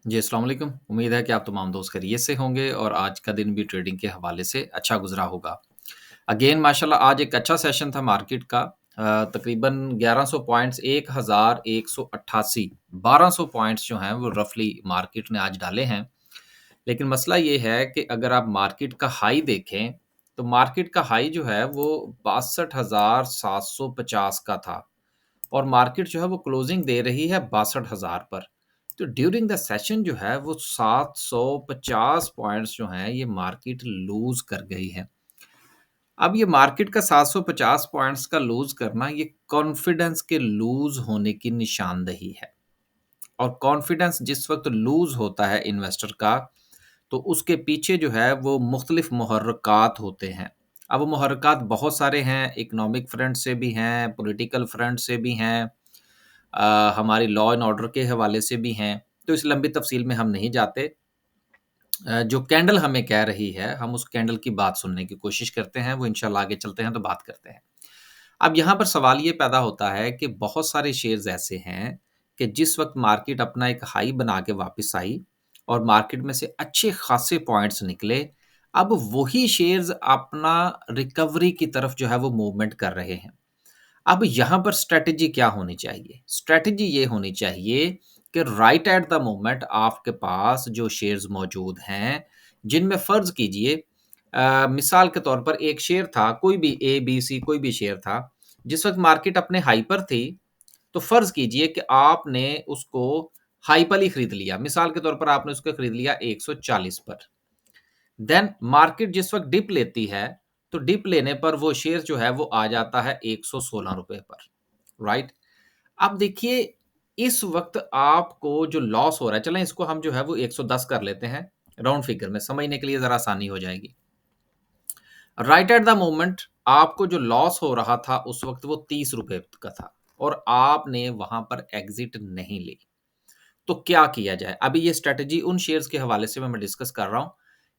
जी, अस्सलाम वालेकुम। उम्मीद है कि आप तमाम दोस्त खैरियत से होंगे और आज का दिन भी ट्रेडिंग के हवाले से अच्छा गुज़रा होगा। अगेन माशाल्लाह आज एक अच्छा सेशन था मार्केट का। तकरीबन 1100 पॉइंट्स 1188 1200 पॉइंट्स जो हैं वो रफ़ली मार्केट ने आज डाले हैं। लेकिन मसला ये है कि अगर आप मार्केट का हाई देखें, तो मार्केट का हाई जो है वो 62,750 का था। और मार्केट जो है वो क्लोजिंग दे रही है 62,000 पर। तो ड्यूरिंग द सेशन जो है वो 750 पॉइंट्स जो हैं ये मार्केट लूज़ कर गई है। अब ये मार्केट का 750 पॉइंट्स का लूज़ करना ये कॉन्फिडेंस के लूज़ होने की निशानदही है। और कॉन्फिडेंस जिस वक़्त लूज़ होता है इन्वेस्टर का, तो उसके पीछे जो है वो मुख्तलिफ मुहर्रिकात होते हैं। अब वो मुहर्रिकात बहुत सारे हैं, इकोनॉमिक फ्रंट से भी हैं, पॉलिटिकल फ्रंट से भी हैं, हमारी लॉ एंड ऑर्डर के हवाले से भी हैं। तो इस लंबी तफ़सील में हम नहीं जाते। जो कैंडल हमें कह रही है, हम उस कैंडल की बात सुनने की कोशिश करते हैं, वो इंशाल्लाह आगे चलते हैं तो बात करते हैं। अब यहाँ पर सवाल ये पैदा होता है कि बहुत सारे शेयर्स ऐसे हैं कि जिस वक़्त मार्केट अपना एक हाई बना के वापस आई और मार्केट में से अच्छे खासे पॉइंट्स निकले, अब वही शेयर्स अपना रिकवरी की तरफ जो है वो मूवमेंट कर रहे हैं। अब यहाँ पर स्ट्रैटेजी क्या होनी चाहिए? स्ट्रैटेजी ये होनी चाहिए कि राइट एट द मोमेंट आपके पास जो शेयर्स मौजूद हैं, जिनमें फ़र्ज़ कीजिए मिसाल के तौर पर एक शेयर था, कोई भी ए, बी, सी कोई भी शेयर था, जिस वक़्त मार्केट अपने हाई पर थी, तो फ़र्ज़ कीजिए कि आपने उसको हाई पर ही खरीद लिया। मिसाल के तौर पर आपने उसको खरीद लिया 140 पर। देन मार्केट जिस वक़्त डिप लेती है, तो डिप लेने पर वो शेयर जो है वो आ जाता है ₹116 पर, राइट? अब देखिए इस वक़्त आपको जो लॉस हो रहा है, चलें इसको हम जो है वो 110 कर लेते हैं, राउंड फिगर में समझने के लिए ज़रा आसानी हो जाएगी। राइट एट द मोमेंट आपको जो लॉस हो रहा था उस वक़्त वो ₹30 का था और आपने वहाँ पर एग्ज़िट नहीं ली। तो क्या किया जाए? अभी ये स्ट्रैटेजी उन शेयर्स के हवाले से मैं डिस्कस कर रहा हूँ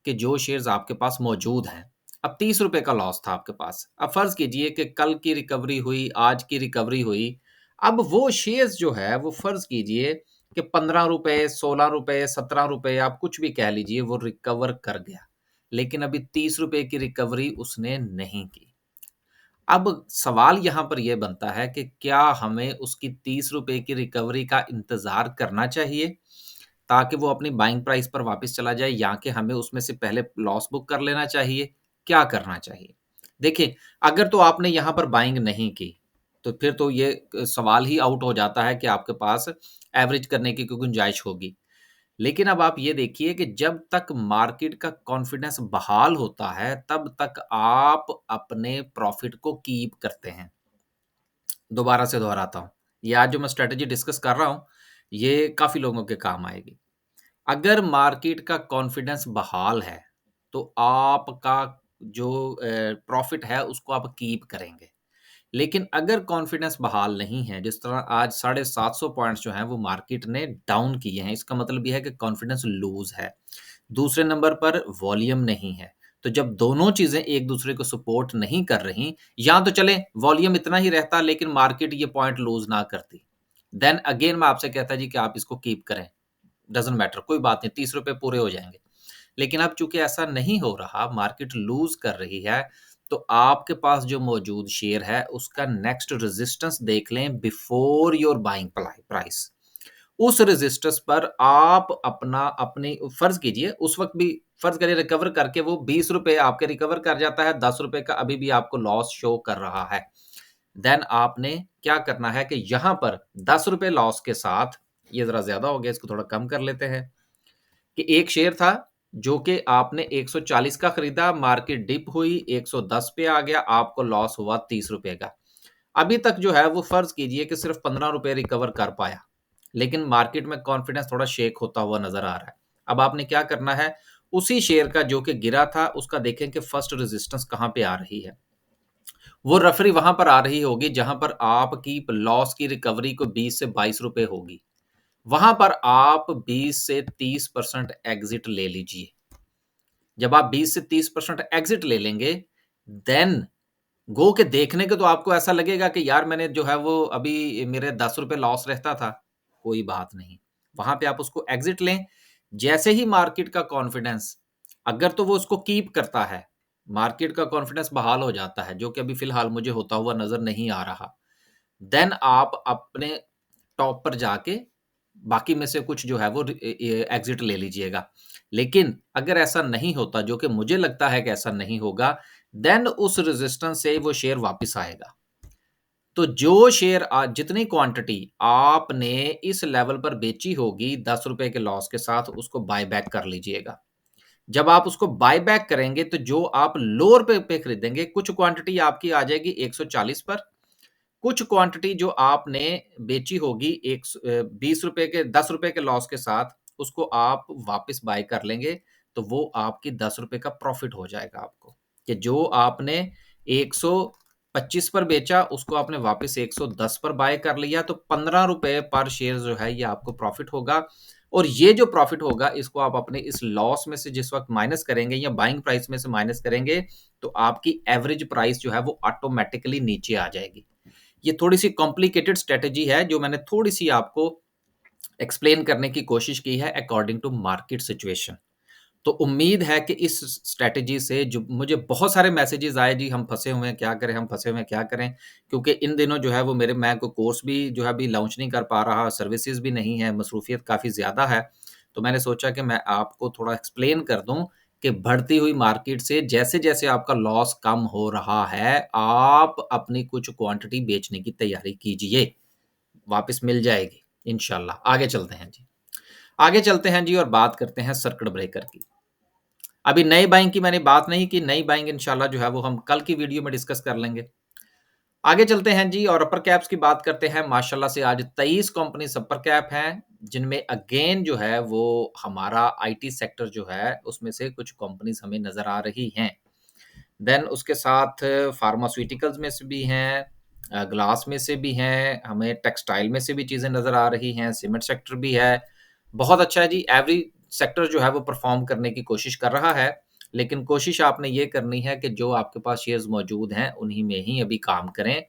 कि जो शेयर्स आपके पास मौजूद हैं। अब ₹30 का लॉस था आपके पास। अब फ़र्ज़ कीजिए कि कल की रिकवरी हुई, आज की रिकवरी हुई। अब वो शेयर्स जो है वो फ़र्ज़ कीजिए कि ₹15, ₹16, ₹17 आप कुछ भी कह लीजिए वो रिकवर कर गया। लेकिन अभी ₹30 की रिकवरी उसने नहीं की। अब सवाल यहाँ पर ये बनता है कि क्या हमें उसकी ₹30 की रिकवरी का इंतज़ार करना चाहिए, ताकि वो अपनी बाइंग प्राइस पर वापस चला जाए या कि हमें उसमें से पहले लॉस बुक कर लेना चाहिए? क्या करना चाहिए? देखिए, अगर तो आपने यहाँ पर बाइंग नहीं की, तो फिर तो ये सवाल ही आउट हो जाता है कि आपके पास एवरेज करने की कोई गुंजाइश होगी। लेकिन अब आप ये देखिए कि जब तक मार्केट का कॉन्फिडेंस बहाल होता है, तब तक आप अपने प्रॉफ़िट को कीप करते हैं। दोबारा से दोहराता हूँ, ये आज जो मैं स्ट्रैटेजी डिस्कस कर रहा हूँ, ये काफ़ी लोगों के काम आएगी। अगर मार्केट का कॉन्फिडेंस बहाल है, तो आपका जो प्रॉफ़िट है, उसको आप कीप करेंगे। लेकिन अगर कॉन्फिडेंस बहाल नहीं है, जिस तरह आज 750 पॉइंट्स जो हैं वो मार्केट ने डाउन किए हैं, इसका मतलब ये है कि कॉन्फिडेंस लूज़ है। दूसरे नंबर पर वॉल्यूम नहीं है। तो जब दोनों चीज़ें एक-दूसरे को सपोर्ट नहीं कर रही, या तो चलें वॉल्यूम इतना ही रहता लेकिन मार्केट ये पॉइंट लूज़ ना करती। देन अगेन मैं आपसे कहता जी कि आप इसको कीप करें, डज़न्ट मैटर कोई बात नहीं ₹30 पूरे हो जाएँगे। लेकिन अब चूँकि ऐसा नहीं हो रहा, मार्केट लूज़ कर रही है, तो आपके पास जो मौजूद शेयर है, उसका नेक्स्ट रेजिस्टेंस देख लें बिफोर योर बाइंग प्राइस। उस रेजिस्टेंस पर आप अपनी फ़र्ज़ कीजिए उस वक़्त भी फ़र्ज़ करिए रिकवर करके वो ₹20 आपके रिकवर कर जाता है, ₹10 का अभी भी आपको लॉस शो कर रहा है। देन आपने क्या करना है कि यहाँ पर ₹10 लॉस के साथ, ये ज़रा ज़्यादा हो गया, इसको थोड़ा कम कर लेते हैं। कि एक शेयर था जो कि आपने 140 का खरीदा, मार्केट डिप हुई, 110 पे आ गया, आपको लॉस हुआ ₹30 का। अभी तक जो है वो फ़र्ज़ कीजिए कि सिर्फ़ ₹15 रिकवर कर पाया, लेकिन मार्केट में कॉन्फिडेंस थोड़ा शेक होता हुआ नज़र आ रहा है। अब आपने क्या करना है, उसी शेयर का जो कि गिरा था, उसका देखें कि फर्स्ट रेजिस्टेंस कहाँ पे आ रही है। वो रफ़री वहाँ पर आ रही होगी जहाँ पर आपकी लॉस की रिकवरी को 20 से ₹22 होगी। वहाँ पर आप 20 से 30% एग्ज़िट ले लीजिए। जब आप 20 से 30% एग्ज़िट ले लेंगे, देन गो के देखने के तो आपको ऐसा लगेगा कि यार मैंने जो है वो अभी मेरे ₹10 लॉस रहता था, कोई बात नहीं। वहां पे आप उसको एग्जिट लें। जैसे ही मार्केट का कॉन्फिडेंस, अगर तो वो उसको कीप करता है, मार्केट का कॉन्फिडेंस बहाल हो जाता है, जो कि अभी फिलहाल मुझे होता हुआ नजर नहीं आ रहा, देन आप अपने टॉप पर जाके बाकी में से कुछ जो है वो एग्जिट ले लीजिएगा। लेकिन अगर ऐसा नहीं होता, जो कि मुझे लगता है कि ऐसा नहीं होगा, देन उस रेजिस्टेंस से वो शेयर वापस आएगा। तो जो शेयर जितनी क्वांटिटी आपने इस लेवल पर बेची होगी 10 रुपए के लॉस के साथ, उसको बाय बैक कर लीजिएगा। जब आप उसको बाय बैक करेंगे तो जो आप लोअर पे खरीदेंगे, कुछ क्वांटिटी आपकी आ जाएगी 140 पर, कुछ क्वांटिटी जो आपने बेची होगी 20 रुपए के 10 रुपए के लॉस के साथ, उसको आप वापस बाय कर लेंगे। तो वो आपकी 10 रुपए का प्रॉफिट हो जाएगा आपको, कि जो आपने 125 पर बेचा, उसको आपने वापस 110 पर बाय कर लिया, तो 15 रुपए पर शेयर जो है ये आपको प्रॉफिट होगा। और ये जो प्रॉफिट होगा, इसको आप अपने इस लॉस में से जिस वक्त माइनस करेंगे या बाइंग प्राइस में से माइनस करेंगे, तो आपकी एवरेज प्राइस जो है वो ऑटोमेटिकली नीचे आ जाएगी। ये थोड़ी-सी कॉम्प्लिकेटेड स्ट्रैटेजी है, जो मैंने थोड़ी-सी आपको एक्सप्लेन करने की कोशिश की है अकॉर्डिंग टू मार्केट सिचुएशन। तो उम्मीद है कि इस स्ट्रैटेजी से, जो मुझे बहुत सारे मैसेजेस आए, जी हम फँसे हुए हैं, क्या करें, हम फँसे हुए हैं, क्या करें? क्योंकि इन दिनों जो है वो मैं कोई कोर्स भी जो है अभी लॉन्च नहीं कर पा रहा, सर्विसेज़ भी नहीं है, मसरूफ़ियत काफ़ी ज़्यादा है। तो मैंने सोचा कि मैं आपको थोड़ा एक्सप्लेन कर दूँ कि बढ़ती हुई मार्केट से जैसे-जैसे आपका लॉस कम हो रहा है, आप अपनी कुछ क्वांटिटी बेचने की तैयारी कीजिए, वापस मिल जाएगी इंशाल्लाह। आगे चलते हैं जी। आगे चलते हैं जी और बात करते हैं सर्किट ब्रेकर की। अभी नई बाइंग की मैंने बात नहीं की, नई बाइंग इंशाल्लाह जो है वो हम कल की वीडियो में डिस्कस कर लेंगे। आगे चलते हैं जी और अपर कैप्स की बात करते हैं। माशाल्लाह से आज 23 कंपनीज़ अपर कैप हैं, जिनमें अगेन जो है वो हमारा आईटी सेक्टर जो है, उसमें से कुछ कंपनीज़ हमें नज़र आ रही हैं। देन उसके साथ फार्मास्यूटिकल्स में से भी हैं, ग्लास में से भी हैं, हमें टेक्सटाइल में से भी चीज़ें नज़र आ रही हैं, सीमेंट सेक्टर भी है। बहुत अच्छा है जी, एवरी सेक्टर जो है वो परफ़ॉर्म करने की कोशिश कर रहा है, लेकिन कोशिश आपने ये करनी है कि जो आपके पास शेयर्स मौजूद हैं, उन्हीं में ही अभी काम करें।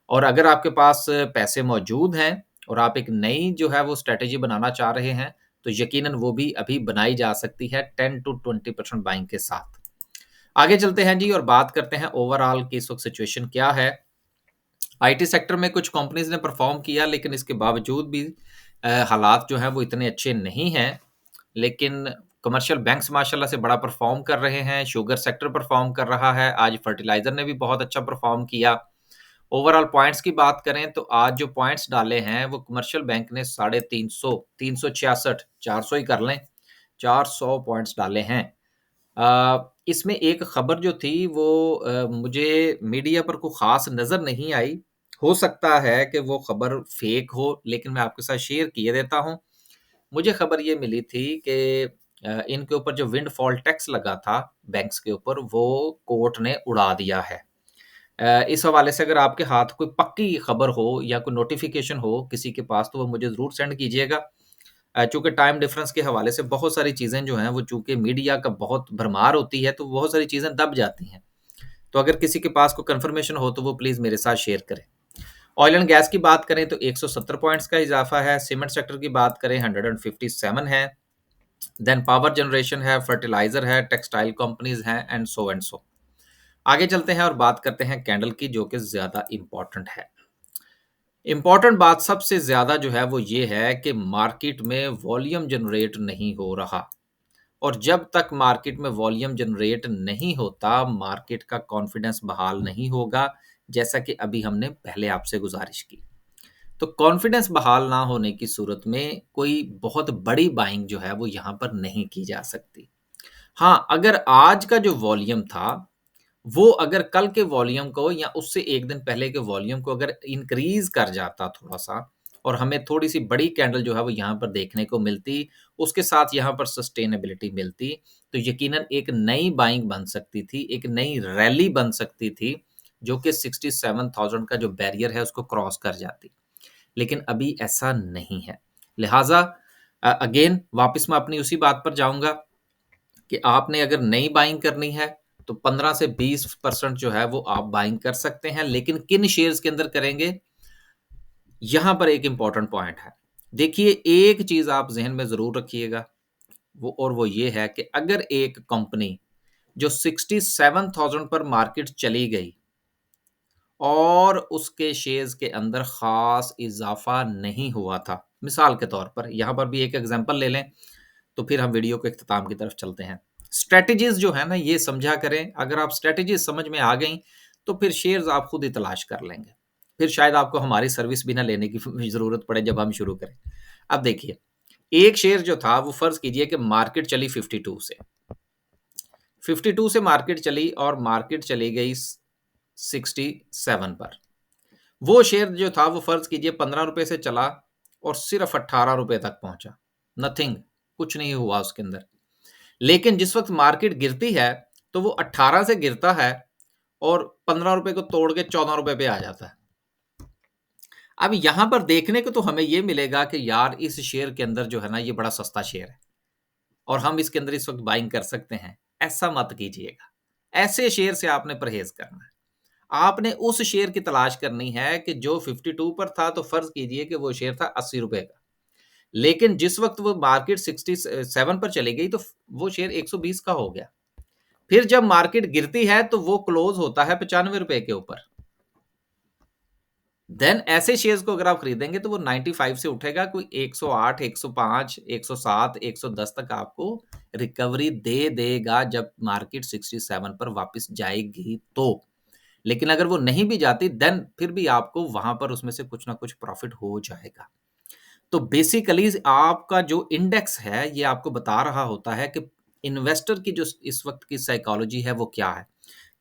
और अगर आपके पास पैसे मौजूद हैं और आप एक नई जो है वो स्ट्रैटेजी बनाना चाह रहे हैं, तो यकीनन वो भी अभी बनाई जा सकती है 10 टू 20% बाइंग के साथ। आगे चलते हैं जी और बात करते हैं ओवरऑल की इस वक्त सिचुएशन क्या है। आईटी सेक्टर में कुछ कंपनीज ने परफॉर्म किया, लेकिन इसके बावजूद भी हालात जो हैं वो इतने अच्छे नहीं हैं। लेकिन कमर्शियल बैंक्स माशाल्लाह से बड़ा परफॉर्म कर रहे हैं, शुगर सेक्टर परफॉर्म कर रहा है, आज फर्टिलाइजर ने भी बहुत अच्छा परफॉर्म किया। ओवरऑल पॉइंट्स की बात करें तो आज जो पॉइंट्स डाले हैं वो कमर्शियल बैंक ने 350, 366, 400 ही कर लें, 400 पॉइंट्स डाले हैं। इसमें एक खबर जो थी वो मुझे मीडिया पर कोई ख़ास नज़र नहीं आई। हो सकता है कि वो खबर फ़ेक हो, लेकिन मैं आपके साथ शेयर किए देता हूँ। मुझे खबर ये मिली थी कि इनके ऊपर जो विंडफॉल टैक्स लगा था बैंक्स के ऊपर, वो कोर्ट ने उड़ा दिया है। इस हवाले से अगर आपके हाथ कोई पक्की खबर हो या कोई नोटिफ़िकेशन हो किसी के पास, तो वो मुझे ज़रूर सेंड कीजिएगा। चूँकि टाइम डिफरेंस के हवाले से बहुत सारी चीज़ें जो हैं वो, चूँकि मीडिया का बहुत भरमार होती है, तो बहुत सारी चीज़ें दब जाती हैं। तो अगर किसी के पास कोई कन्फर्मेशन हो तो वो प्लीज़ मेरे साथ शेयर करें। ऑयल एंड गैस की बात करें तो 170 पॉइंट्स का इज़ाफ़ा है, सीमेंट सेक्टर की बात करें 157 है, देन पावर जनरेशन है, फर्टिलाइज़र है, टेक्सटाइल कंपनीज़ हैं एंड सो। आगे चलते हैं और बात करते हैं कैंडल की, जो कि ज़्यादा इम्पोर्टेंट है। इम्पोर्टेंट बात सबसे ज़्यादा जो है वो ये है कि मार्केट में वॉल्यूम जनरेट नहीं हो रहा। और जब तक मार्केट में वॉल्यूम जनरेट नहीं होता, मार्केट का कॉन्फिडेंस बहाल नहीं होगा, जैसा कि अभी हमने पहले आपसे गुज़ारिश की। तो कॉन्फिडेंस बहाल ना होने की सूरत में कोई बहुत बड़ी बाइंग जो है वो यहाँ पर नहीं की जा सकती। हाँ, अगर आज का जो वॉल्यूम था, वो अगर कल के वॉल्यूम को या उससे 1 दिन पहले के वॉल्यूम को अगर इंक्रीज़ कर जाता थोड़ा-सा, और हमें थोड़ी-सी बड़ी कैंडल जो है वो यहाँ पर देखने को मिलती, उसके साथ यहाँ पर सस्टेनेबिलिटी मिलती, तो यकीनन एक नई बाइंग बन सकती थी, एक नई रैली बन सकती थी, जो कि 67,000 का जो बैरियर है उसको क्रॉस कर जाती। लेकिन अभी ऐसा नहीं है। लिहाज़ा अगेन वापस मैं अपनी उसी बात पर जाऊँगा कि आपने अगर नई बाइंग करनी है, तो 15 से 20% जो है वो आप बाइंग कर सकते हैं, लेकिन किन शेयर्स के अंदर करेंगे? यहाँ पर एक इम्पोर्टेंट पॉइंट है। देखिए, एक चीज़ आप ज़हन में ज़रूर रखिएगा, वो ये है कि अगर एक कंपनी जो 67,000 पर मार्केट चली गई और उसके शेयर्स के अंदर ख़ास इज़ाफ़ा नहीं हुआ था। मिसाल के तौर पर यहाँ पर भी एक एग्ज़ाम्पल ले लें, तो फिर हम वीडियो के इख्तिताम की तरफ चलते हैं। स्ट्रैटेजीज़ जो है ना, ये समझा करें, अगर आप स्ट्रैटेजीज़ समझ में आ गई, तो फिर शेयर्स आप खुद ही तलाश कर लेंगे। फिर शायद आपको हमारी सर्विस भी ना लेने की ज़रूरत पड़े जब हम शुरू करें। अब देखिए, एक शेयर जो था वो फ़र्ज़ कीजिए कि मार्केट चली 52 से। 52 से मार्केट चली और मार्केट चली गई 67 पर। वो शेयर जो था वो फ़र्ज़ कीजिए ₹15 से चला और सिर्फ़ ₹18 तक पहुँचा। नथिंग, कुछ नहीं हुआ उसके अंदर। लेकिन जिस वक़्त मार्केट गिरती है, तो वो 18 से गिरता है और ₹15 को तोड़ के ₹14 पे आ जाता है। अब यहाँ पर देखने को तो हमें ये मिलेगा कि यार इस शेयर के अंदर जो है ना, ये बड़ा सस्ता शेयर है और हम इसके अंदर इस वक़्त बाइंग कर सकते हैं। ऐसा मत कीजिएगा। ऐसे शेयर से आपने परहेज़ करना है। आपने उस शेयर की तलाश करनी है कि जो 52 पर था, तो फ़र्ज़ कीजिए कि वो शेयर था ₹80 का। लेकिन जिस वक़्त वो मार्केट 67 पर चली गई, तो वो शेयर 120 का हो गया। फिर जब मार्केट गिरती है, तो वो क्लोज़ होता है ₹95 के ऊपर। देन ऐसे शेयर्स को अगर आप खरीदेंगे, तो वो 95 से उठेगा, कोई 108, 105, 107, 110 तक आपको रिकवरी दे देगा जब मार्केट 67 पर वापस जाएगी तो। लेकिन अगर वो नहीं भी जाती, देन फिर भी आपको वहाँ पर उसमें से कुछ ना कुछ प्रॉफ़िट हो जाएगा। तो बेसिकली आपका जो इंडेक्स है, ये आपको बता रहा होता है कि इन्वेस्टर की जो इस वक़्त की साइकोलॉजी है, वो क्या है।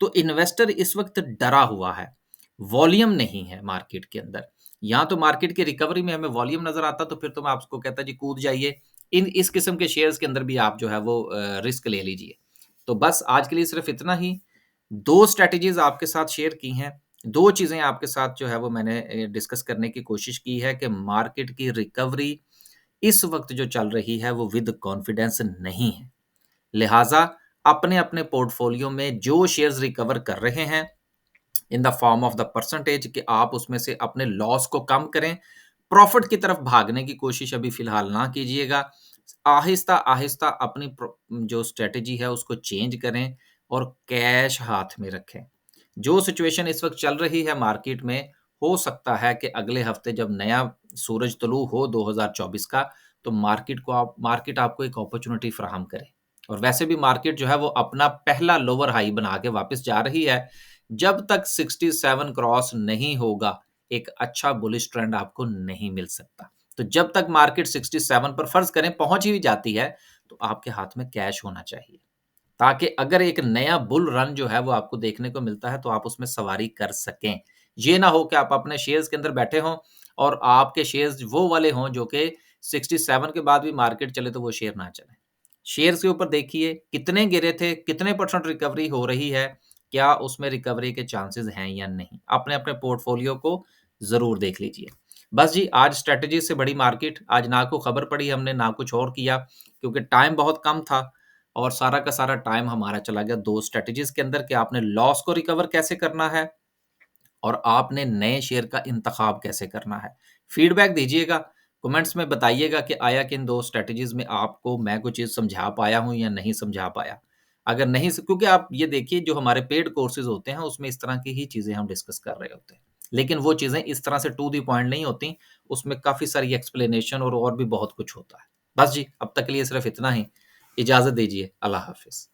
तो इन्वेस्टर इस वक़्त डरा हुआ है, वॉल्यूम नहीं है मार्केट के अंदर। या तो मार्केट की रिकवरी में हमें वॉल्यूम नज़र आता, तो फिर तो मैं आपको कहता जी कूद जाइए। इस किस्म के शेयर्स के अंदर भी आप जो है वो रिस्क ले लीजिए। तो बस आज के लिए सिर्फ़ इतना ही। 2 स्ट्रैटेजीज़ आपके साथ शेयर की हैं। 2 चीज़ें आपके साथ जो है वो मैंने डिस्कस करने की कोशिश की है कि मार्केट की रिकवरी इस वक़्त जो चल रही है वो विद कॉन्फिडेंस नहीं है। लिहाज़ा अपने-अपने पोर्टफ़ोलियो में जो शेयर्स रिकवर कर रहे हैं in the form of the percentage, कि आप उसमें से अपने लॉस को कम करें, प्रॉफ़िट की तरफ भागने की कोशिश अभी फ़िलहाल ना कीजिएगा। आहिस्ता-आहिस्ता अपनी जो स्ट्रैटेजी है उसको चेंज करें और कैश हाथ में रखें। जो सिचुएशन इस वक़्त चल रही है मार्केट में, हो सकता है कि अगले हफ़्ते जब नया सूरज तुलू हो 2024 का, तो मार्केट आपको एक अपॉर्च्युनिटी फ़राहम करे। और वैसे भी मार्केट जो है वो अपना पहला लोअर हाई बना के वापस जा रही है। जब तक 67 क्रॉस नहीं होगा, एक अच्छा बुलिश ट्रेंड आपको नहीं मिल सकता। तो जब तक मार्केट 67 पर फ़र्ज़ करें पहुँच ही जाती है, तो आपके हाथ में कैश होना चाहिए। ताकि अगर एक नया बुल रन जो है वो आपको देखने को मिलता है, तो आप उसमें सवारी कर सकें। ये ना हो कि आप अपने शेयर्स के अंदर बैठे हों और आपके शेयर्स वो वाले हों जो कि 67 के बाद भी मार्केट चले तो वो शेयर ना चलें। शेयर्स के ऊपर देखिए कितने गिरे थे, कितने परसेंट रिकवरी हो रही है, क्या उसमें रिकवरी के चांसेस हैं या नहीं? अपने-अपने पोर्टफोलियो को ज़रूर देख लीजिए। बस जी, आज स्ट्रैटेजी से बड़ी मार्केट, आज ना को खबर पड़ी हमने, ना कुछ और किया, क्योंकि टाइम बहुत कम था और सारा का सारा टाइम हमारा चला गया 2 स्ट्रैटेजीज़ के अंदर कि आपने लॉस को रिकवर कैसे करना है और आपने नए शेयर का इंतखाब कैसे करना है। फीडबैक दीजिएगा, कमेंट्स में बताइएगा कि आया कि इन 2 स्ट्रैटेजीज़ में आपको मैं कोई चीज़ समझा पाया हूँ या नहीं समझा पाया। अगर नहीं स क्योंकि आप ये देखिए जो हमारे पेड कोर्सेज़ होते हैं उसमें इस तरह की ही चीज़ें हम डिस्कस कर रहे होते हैं। लेकिन वो चीज़ें इस तरह से टू द पॉइंट नहीं होती, उसमें काफ़ी सारी एक्सप्लेनेशन और भी बहुत कुछ होता है। बस जी, अब तक के लिए सिर्फ़ इतना ही। इजाज़त दीजिए। अल्लाह हाफ़िज़।